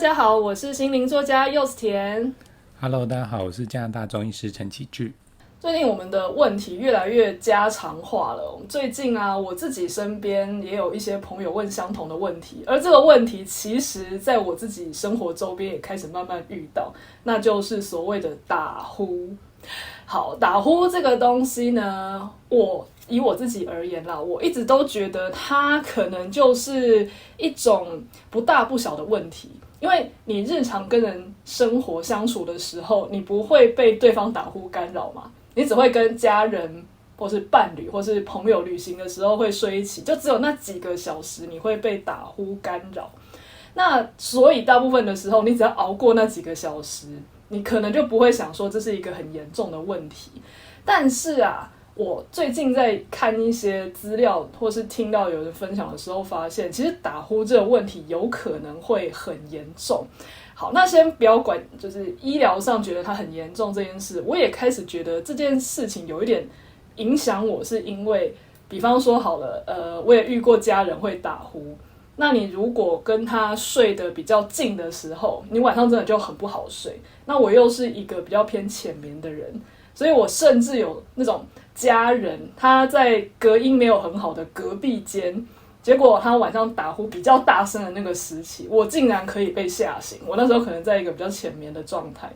家好，我是心灵作家柚子田。Hello，大家好，我是加拿大中医师陈启志。最近我们的问题越来越家常化了。最近啊，我自己身边也有一些朋友问相同的问题，而这个问题其实在我自己生活周边也开始慢慢遇到，那就是所谓的打呼。好，打呼这个东西呢，以我自己而言啦，我一直都觉得它可能就是一种不大不小的问题。因为你日常跟人生活相处的时候，你不会被对方打呼干扰嘛，你只会跟家人或是伴侣或是朋友旅行的时候会睡一起，就只有那几个小时你会被打呼干扰。那所以大部分的时候，你只要熬过那几个小时，你可能就不会想说这是一个很严重的问题。但是啊，我最近在看一些资料或是听到有人分享的时候，发现其实打呼这个问题有可能会很严重。好，那先不要管，就是医疗上觉得它很严重这件事，我也开始觉得这件事情有一点影响我，是因为，比方说好了，我也遇过家人会打呼，那你如果跟他睡得比较近的时候，你晚上真的就很不好睡。那我又是一个比较偏浅眠的人，所以我甚至有那种家人他在隔音没有很好的隔壁间，结果他晚上打呼比较大声的那个时期，我竟然可以被吓醒。我那时候可能在一个比较浅眠的状态，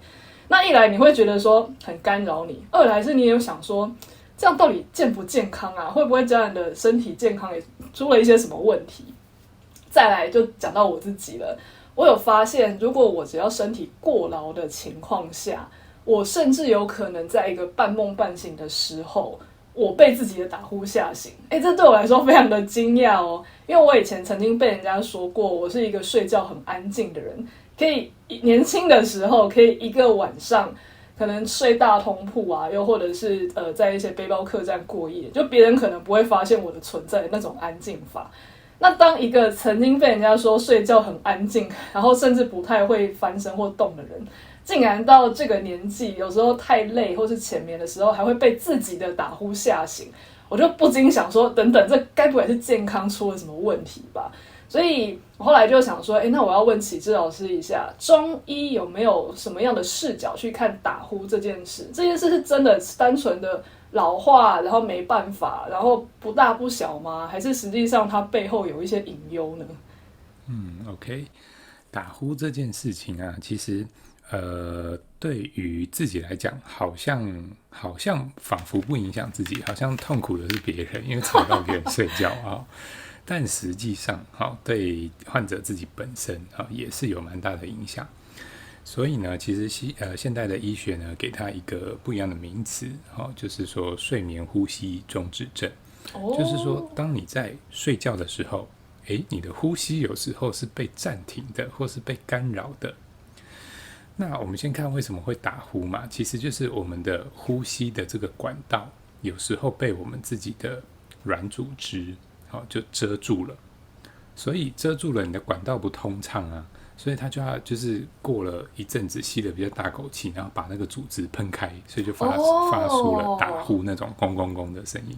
那一来你会觉得说很干扰你，二来是你也有想说，这样到底健不健康啊？会不会家人的身体健康也出了一些什么问题？再来就讲到我自己了，我有发现，如果我只要身体过劳的情况下，我甚至有可能在一个半梦半醒的时候，我被自己的打呼吓醒。这对我来说非常的惊讶哦，因为我以前曾经被人家说过，我是一个睡觉很安静的人，可以年轻的时候可以一个晚上可能睡大通铺啊，又或者是在一些背包客栈过夜，就别人可能不会发现我的存在的那种安静法。那当一个曾经被人家说睡觉很安静，然后甚至不太会翻身或动的人，竟然到这个年纪，有时候太累或是浅眠的时候，还会被自己的打呼吓醒，我就不禁想说，等等，这该不会是健康出了什么问题吧？所以我后来就想说，那我要问启志老师一下，中医有没有什么样的视角去看打呼这件事？这件事是真的单纯的老化，然后没办法，然后不大不小吗？还是实际上它背后有一些隐忧呢OK， 打呼这件事情啊，其实对于自己来讲，好像仿佛不影响自己，好像痛苦的是别人，因为吵到别人睡觉啊。但实际上，对患者自己本身也是有蛮大的影响。所以呢，其实现代的医学呢，给它一个不一样的名词，就是说睡眠呼吸中止症。就是说，当你在睡觉的时候，你的呼吸有时候是被暂停的，或是被干扰的。那我们先看为什么会打呼嘛，其实就是我们的呼吸的这个管道，有时候被我们自己的软组织就遮住了，所以遮住了你的管道不通畅啊，所以它就要就是过了一阵子吸了比较大口气，然后把那个组织喷开，所以就发出了打呼那种咣咣咣的声音。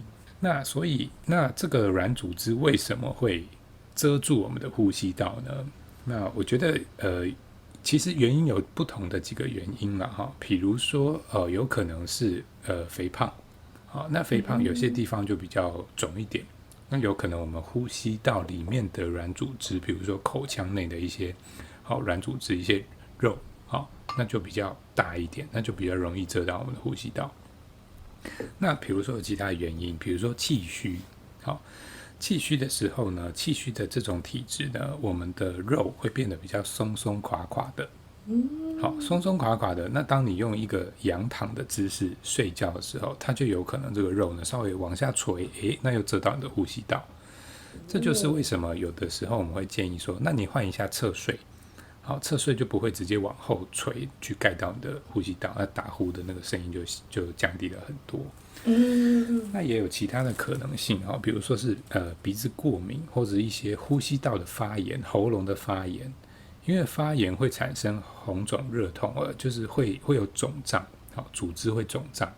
所以这个软组织为什么会遮住我们的呼吸道呢？那我觉得其实原因有不同的几个原因啦哈，比如说有可能是肥胖，那肥胖有些地方就比较肿一点，那有可能我们呼吸道里面的软组织，比如说口腔内的一些软组织一些肉，那就比较大一点，那就比较容易遮到我们的呼吸道。那比如说有其他原因，比如说气虚，气虚的时候呢，气虚的这种体质呢，我们的肉会变得比较松松垮垮的。松松垮垮的，那当你用一个仰躺的姿势睡觉的时候，它就有可能这个肉呢稍微往下垂，那又遮到你的呼吸道。这就是为什么有的时候我们会建议说，那你换一下侧睡，侧睡就不会直接往后垂去盖到你的呼吸道，那打呼的那个声音就降低了很多。那也有其他的可能性，比如说是鼻子过敏，或者一些呼吸道的发炎、喉咙的发炎，因为发炎会产生红肿热痛，就是会有肿胀，组织会肿胀，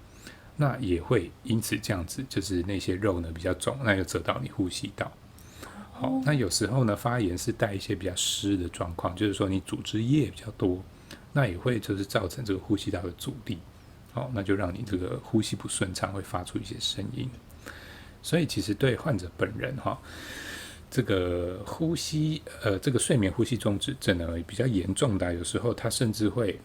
那也会因此这样子，就是那些肉呢比较肿，那就遮到你呼吸道。好，那有时候呢，发炎是带一些比较湿的状况，就是说你组织液比较多，那也会就是造成这个呼吸道的阻力，好，那就让你这个呼吸不顺畅，会发出一些声音。所以其实对患者本人哈，这个这个睡眠呼吸中止症呢比较严重的，有时候他甚至会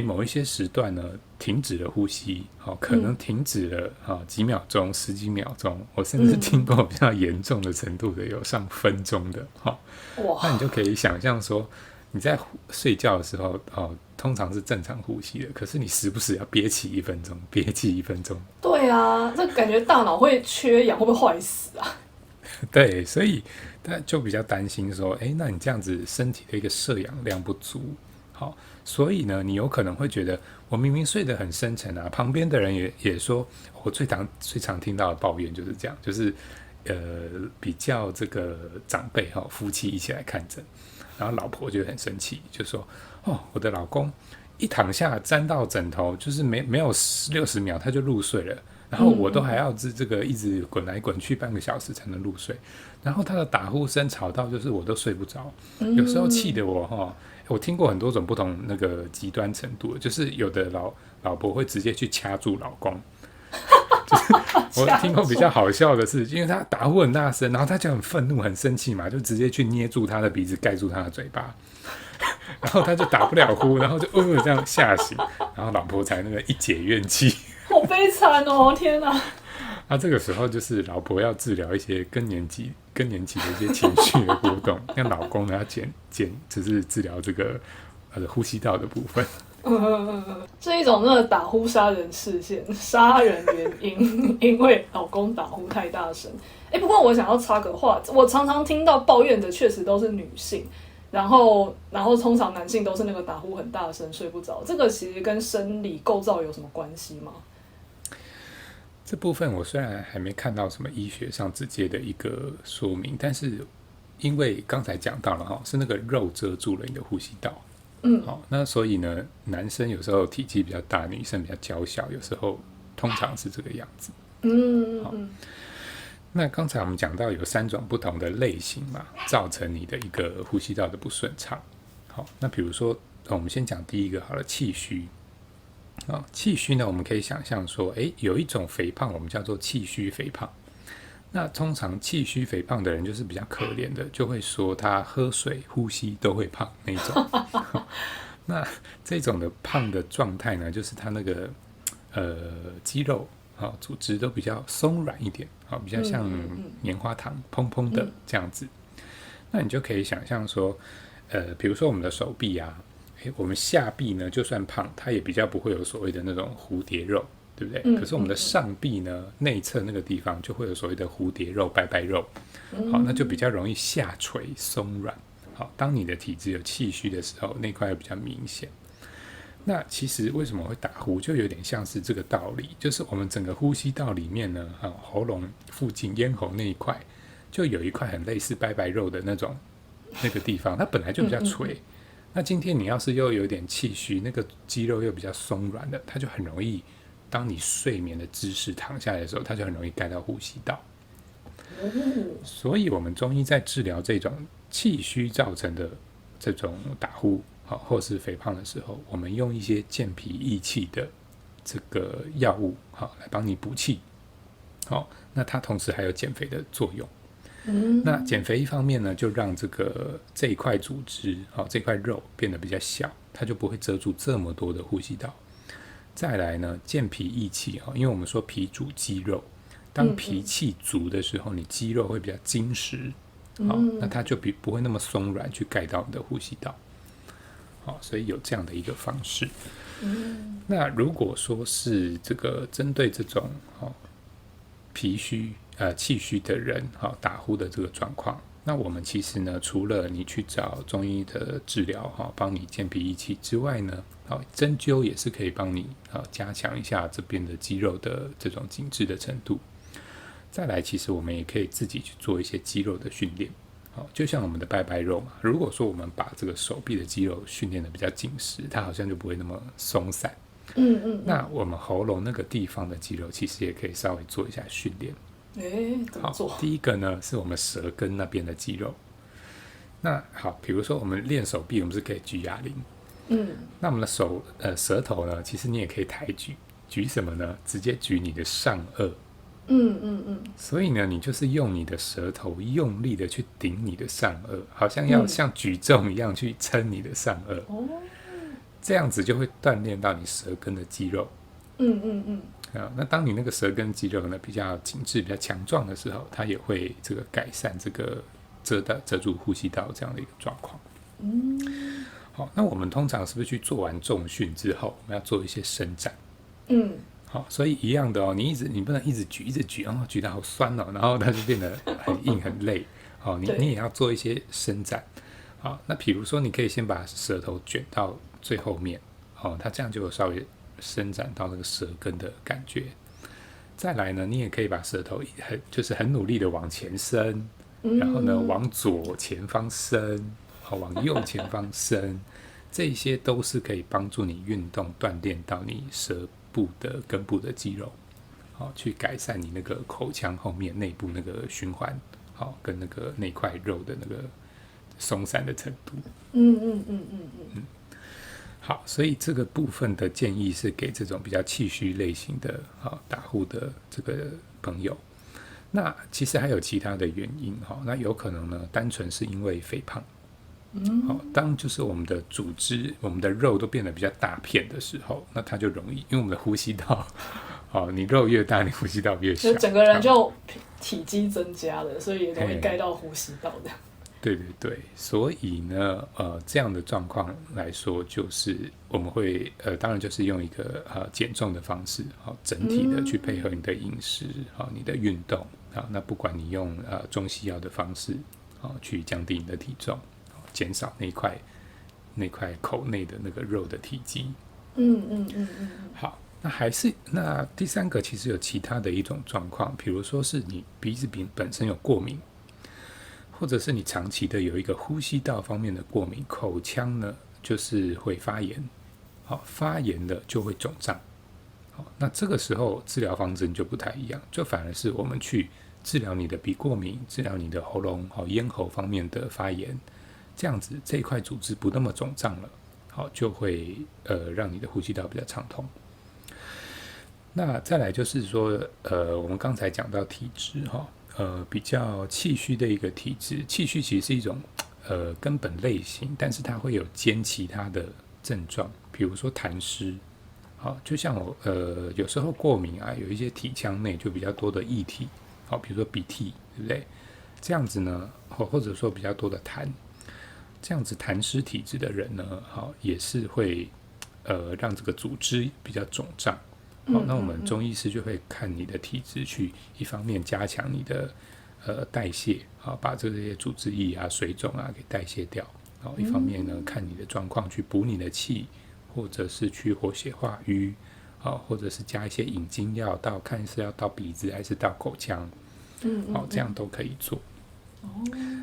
某一些时段呢停止了呼吸，可能停止了几秒钟、十几秒钟，我甚至听过比较严重的程度的，有上分钟的。那你就可以想象说，你在睡觉的时候通常是正常呼吸的，可是你时不时要憋气1分钟，憋气1分钟。对啊，这感觉大脑会缺氧，会不会坏死啊？对，所以他就比较担心说，那你这样子身体的一个摄氧量不足，好，所以呢，你有可能会觉得我明明睡得很深沉啊，旁边的人也说，我最常听到的抱怨就是这样，就是比较这个长辈夫妻一起来看诊，然后老婆就很生气，就说我的老公一躺下沾到枕头，就是没有60秒他就入睡了。然后我都还要这个一直滚来滚去半个小时才能入睡，然后他的打呼声吵到就是我都睡不着，有时候气得我听过很多种不同那个极端程度，就是有的老婆会直接去掐住老公，就是我听过比较好笑的是，因为他打呼很大声，然后他就很愤怒很生气嘛，就直接去捏住他的鼻子盖住他的嘴巴，然后他就打不了呼，然后就这样吓醒，然后老婆才那个一解怨气。好悲惨哦！天哪！这个时候就是老婆要治疗一些更年期的一些情绪的波动，那老公呢要只是治疗这个呼吸道的部分。是一种那个打呼杀人事件，杀人原因因为老公打呼太大声。不过我想要插个话，我常常听到抱怨的确实都是女性。然后通常男性都是那个打呼很大声睡不着，这个其实跟生理构造有什么关系吗？这部分我虽然还没看到什么医学上直接的一个说明，但是因为刚才讲到了是那个肉遮住了你的呼吸道，那所以呢，男生有时候体积比较大，女生比较娇小，有时候通常是这个样子。那刚才我们讲到有3种不同的类型嘛，造成你的一个呼吸道的不顺畅。好，那比如说我们先讲第一个好了，气虚。气虚呢，我们可以想象说，有一种肥胖，我们叫做气虚肥胖。那通常气虚肥胖的人就是比较可怜的，就会说他喝水、呼吸都会胖那一种。那这种的胖的状态呢，就是他那个肌肉组织都比较松软一点，比较像棉花糖蓬蓬的这样子。那你就可以想象说，比如说我们的手臂啊。我们下臂呢，就算胖，它也比较不会有所谓的那种蝴蝶肉，对不对？可是我们的上臂呢，内侧那个地方就会有所谓的蝴蝶肉、拜拜肉，好，那就比较容易下垂松软。好，当你的体质有气虚的时候，那块比较明显。那其实为什么会打呼，就有点像是这个道理，就是我们整个呼吸道里面呢，喉咙附近、咽喉那一块，就有一块很类似拜拜肉的那个地方，它本来就比较垂。那今天你要是又有点气虚，那个肌肉又比较松软的，它就很容易，当你睡眠的姿势躺下来的时候，它就很容易盖到呼吸道。所以我们中医在治疗这种气虚造成的这种打呼或是肥胖的时候，我们用一些健脾益气的这个药物来帮你补气。那它同时还有减肥的作用。那减肥一方面呢，就让这一块组织这块肉变得比较小，它就不会遮住这么多的呼吸道。再来呢，健脾益气，因为我们说脾主肌肉，当脾气足的时候，你肌肉会比较精实，那它就不会那么松软去盖到你的呼吸道。所以有这样的一个方式。那如果说是这个针对这种脾虚气虚的人打呼的这个状况，那我们其实呢，除了你去找中医的治疗帮你健脾益气之外呢，针灸也是可以帮你加强一下这边的肌肉的这种紧致的程度。再来，其实我们也可以自己去做一些肌肉的训练，就像我们的拜拜肉嘛，如果说我们把这个手臂的肌肉训练的比较紧实，它好像就不会那么松散。那我们喉咙那个地方的肌肉其实也可以稍微做一下训练。怎么做？第一个呢是我们舌根那边的肌肉。那好，比如说我们练手臂，我们是可以举哑铃。那我们的舌头呢，其实你也可以抬举。举什么呢？直接举你的上颚。所以呢，你就是用你的舌头用力的去顶你的上颚，好像要像举重一样去撑你的上颚。这样子就会锻炼到你舌根的肌肉。那当你那个舌根肌肉呢比较紧致、比较强壮的时候，它也会这个改善这个遮住呼吸道这样的一个状况。好，那我们通常是不是去做完重训之后，我们要做一些伸展？好，所以一样的哦，你不能一直举，举得好酸哦，然后它就变得很硬很累。好，你也要做一些伸展。好，那比如说你可以先把舌头卷到最后面，它这样就有稍微伸展到那个舌根的感觉。再来呢，你也可以把舌头很努力的往前伸，然后呢往左前方伸，往右前方伸，这些都是可以帮助你运动锻炼到你舌部的根部的肌肉，去改善你那个口腔后面内部那个循环，跟那个那块肉的那个松散的程度。好，所以这个部分的建议是给这种比较气虚类型的打呼的这个朋友。那其实还有其他的原因，那有可能呢单纯是因为肥胖。当就是我们的组织、我们的肉都变得比较大片的时候，那它就容易，因为我们的呼吸道，你肉越大，你呼吸道越小，就整个人就体积增加了，所以也容易盖到呼吸道这样。对，所以呢，这样的状况来说，就是我们会当然就是用一个减重的方式，整体的去配合你的饮食，你的运动，那不管你用中西药的方式，去降低你的体重，减少那块口内的那个肉的体积。好，那第三个其实有其他的一种状况，比如说是你鼻子本身有过敏。或者是你长期的有一个呼吸道方面的过敏，口腔呢就是会发炎，发炎了就会肿胀。那这个时候治疗方针就不太一样，就反而是我们去治疗你的鼻过敏，治疗你的喉咙、咽喉方面的发炎，这样子这一块组织不那么肿胀了，就会让你的呼吸道比较畅通。那再来就是说，我们刚才讲到体质比较气虚的一个体质，气虚其实是一种根本类型，但是它会有兼其他的症状，比如说痰湿。就像有时候过敏啊，有一些体腔内就比较多的液体，比如说鼻涕，对不对？这样子呢，或者说比较多的痰，这样子痰湿体质的人呢，也是会让这个组织比较肿胀。那我们中医师就会看你的体质，去一方面加强你的代谢，把这些组织液啊、水肿啊给代谢掉，一方面呢看你的状况去补你的气，或者是去活血化瘀，或者是加一些引经药看是要到鼻子还是到口腔，这样都可以做。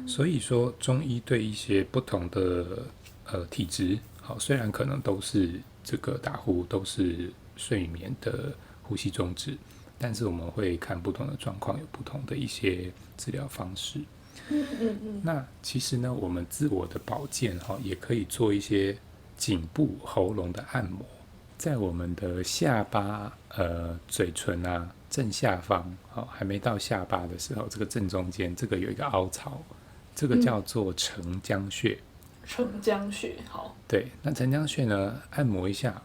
所以说中医对一些不同的体质，虽然可能都是这个打呼，都是睡眠的呼吸中止，但是我们会看不同的状况，有不同的一些治疗方式。那其实呢，我们自我的保健也可以做一些颈部、喉咙的按摩，在我们的下巴、嘴唇啊正下方，还没到下巴的时候，这个正中间这个有一个凹槽，这个叫做承浆穴。承浆穴，好。对，那承浆穴呢，按摩一下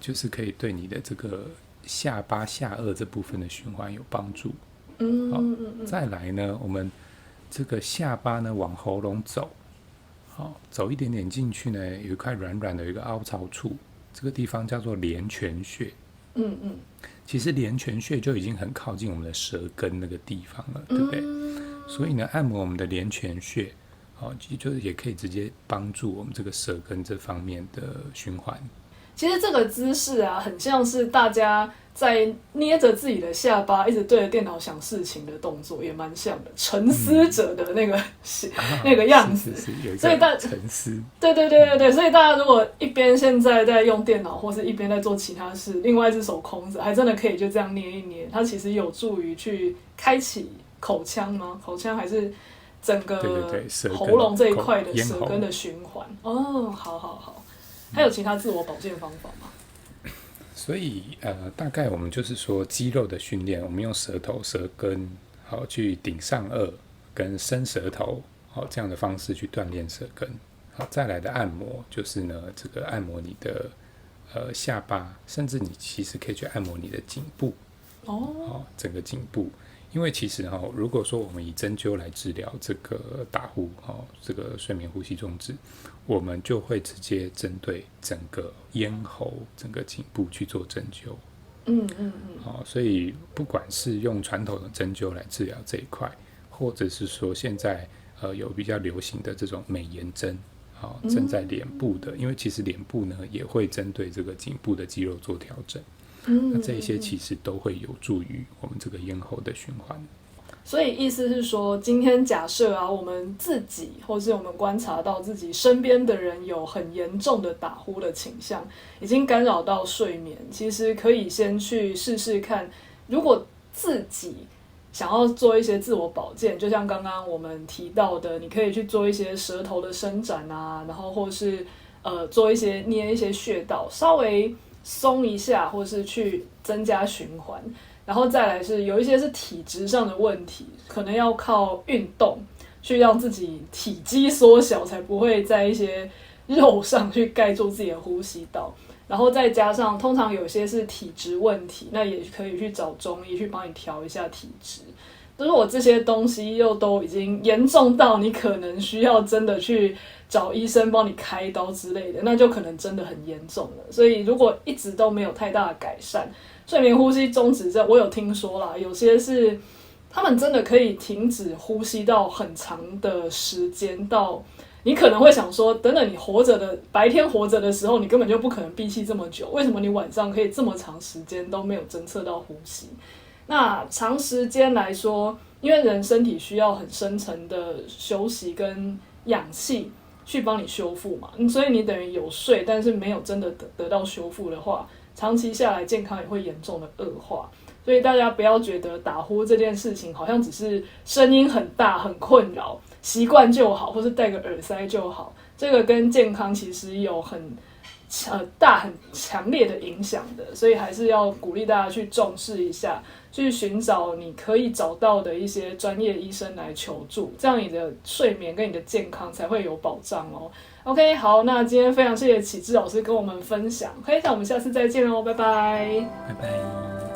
就是可以对你的这个下巴下颚这部分的循环有帮助。再来呢，我们这个下巴呢往喉咙走，走一点点进去呢，有一块软软的有一个凹槽处，这个地方叫做连泉穴。其实连泉穴就已经很靠近我们的舌根那个地方了，对不对？所以呢，按摩我们的连泉穴。就是也可以直接帮助我们这个舌根这方面的循环。其实这个姿势啊，很像是大家在捏着自己的下巴，一直对着电脑想事情的动作，也蛮像的，沉思者的那个、那个样子。是有一所以个沉思。对，所以大家如果一边现在在用电脑，或是一边在做其他事，另外一只手空着，还真的可以就这样捏一捏，它其实有助于去开启口腔吗？口腔还是整个喉咙这一块的舌根的循环。哦，好，还有其他自我保健方法吗？所以大概我们就是说肌肉的训练，我们用舌头、舌根好去顶上颚跟伸舌头好这样的方式去锻炼舌根。好，再来的按摩就是呢，这个按摩你的下巴，甚至你其实可以去按摩你的颈部。哦，整个颈部。因为其实如果说我们以针灸来治疗这个打呼这个睡眠呼吸中止，我们就会直接针对整个咽喉、整个颈部去做针灸。所以不管是用传统的针灸来治疗这一块，或者是说现在有比较流行的这种美颜针，针在脸部的，因为其实脸部呢也会针对这个颈部的肌肉做调整。那这些其实都会有助于我们这个咽喉的循环。所以意思是说，今天假设啊，我们自己或是我们观察到自己身边的人有很严重的打呼的倾向，已经干扰到睡眠，其实可以先去试试看，如果自己想要做一些自我保健，就像刚刚我们提到的，你可以去做一些舌头的伸展啊，然后或是做一些捏一些穴道，稍微松一下，或是去增加循环。然后再来是有一些是体质上的问题，可能要靠运动去让自己体积缩小，才不会在一些肉上去盖住自己的呼吸道。然后再加上通常有些是体质问题，那也可以去找中医去帮你调一下体质。如果这些东西又都已经严重到你可能需要真的去找医生帮你开刀之类的，那就可能真的很严重了。所以如果一直都没有太大的改善，睡眠呼吸中止症我有听说啦，有些是他们真的可以停止呼吸到很长的时间，到你可能会想说，等等你活着的白天活着的时候，你根本就不可能闭气这么久，为什么你晚上可以这么长时间都没有侦测到呼吸？那长时间来说，因为人身体需要很深层的休息跟氧气去帮你修复嘛，所以你等于有睡，但是没有真的得到修复的话，长期下来健康也会严重的恶化。所以大家不要觉得打呼这件事情好像只是声音很大很困扰，习惯就好，或是戴个耳塞就好，这个跟健康其实有很大很强烈的影响的，所以还是要鼓励大家去重视一下，去寻找你可以找到的一些专业医生来求助，这样你的睡眠跟你的健康才会有保障哦。OK， 好，那今天非常谢谢启志老师跟我们分享，OK，那我们下次再见哦，拜拜，拜拜。